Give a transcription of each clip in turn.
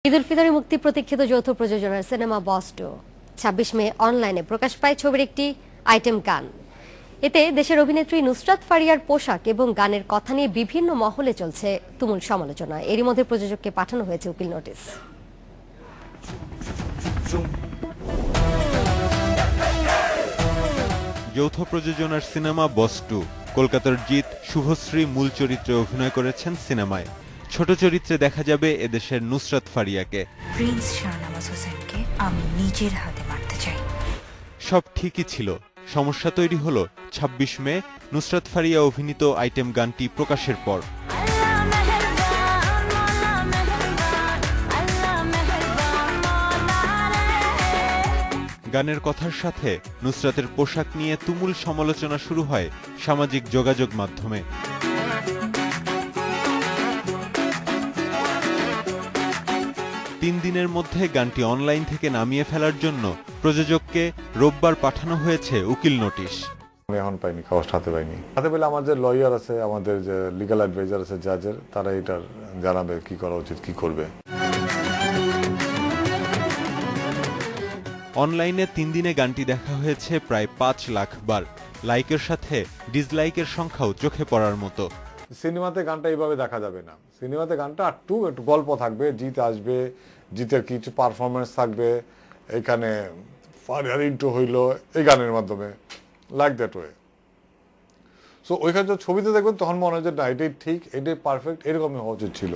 ঈদ উল ফিতরে মুক্তি প্রতীক্ষিত যৌথ প্রযোজনার সিনেমা বস 2 ২৬ মে অনলাইনে প্রকাশ পায় ছবির একটি আইটেম গান। এতে দেশের অভিনেত্রী নুসরাত ফারিয়ার পোশাক এবং গানের কথা নিয়ে বিভিন্ন মহলে চলছে তুমুল সমালোচনা। এরই মধ্যে প্রযোজককে পাঠানো হয়েছে উকিল নোটিশ। যৌথ প্রযোজনার সিনেমা বস 2 কলকাতার জিৎ শুভশ্রী মূল চরিত্রে অভিনয় করেছেন সিনেমায়। ছোট চরিত্রে দেখা যাবে এদেশের নুসরাত ফারিয়াকে। প্রিন্স শাহনওয়াজ হোসেনকে আমি নিজের হাতে মারতে চাই। সব ঠিকই ছিল, সমস্যা তৈরি হলো ২৬ মে নুসরাত ফারিয়া অভিনীত আইটেম গানটি প্রকাশের পর। গানের কথার সাথে নুসরাতের পোশাক নিয়ে তুমুল সমালোচনা শুরু হয় সামাজিক যোগাযোগ মাধ্যমে। তিন দিনের মধ্যে গানটি অনলাইন থেকে নামিয়ে ফেলার জন্য প্রযোজককে রোববার পাঠানো হয়েছে উকিল নোটিশ। আমি এখন পাইনি, কাগজ হাতে পাইনি। হাতে পেলে আমার যে লয়ার আছে, আমাদের যে লিগ্যাল অ্যাডভাইজার আছে জাজের, তারা এটার জানাবে কি করা উচিত, কি করবে। অনলাইনে 3 দিনে গানটি দেখা হয়েছে প্রায় 5 লাখ বার। লাইকের সাথে ডিসলাইকের সংখ্যাও চোখে পড়ার মতো। সিনেমাতে গানটা এইভাবে দেখা যাবে না। সিনেমাতে গানটা একটু গল্প থাকবে, জিত আসবে, জিতের কিছু পারফরমেন্স থাকবে, এখানে ফারিয়ার ইন্ট্রো হইল এই গানের মাধ্যমে, লাইক দ্যাট ওয়ে। সো ওইখানে যখন ছবিতে দেখবেন তখন মনে হয় যে না, এটাই ঠিক, এটাই পারফেক্ট, এরকমই হওয়া উচিত ছিল।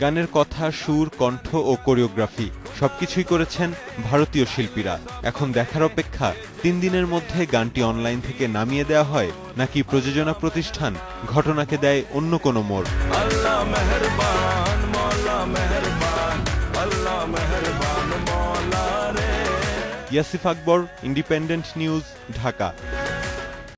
গানের কথা, সুর, কণ্ঠ ও কোরিওগ্রাফি সবকিছুই করেছেন ভারতীয় শিল্পীরা। এখন দেখার অপেক্ষা 3 দিনের মধ্যে গানটি অনলাইন থেকে নামিয়ে দেওয়া হয় নাকি প্রযোজনা প্রতিষ্ঠান ঘটনাকে দেয় অন্য কোনো মোড়। ইয়াসিফ আকবর, ইন্ডিপেন্ডেন্ট নিউজ, ঢাকা।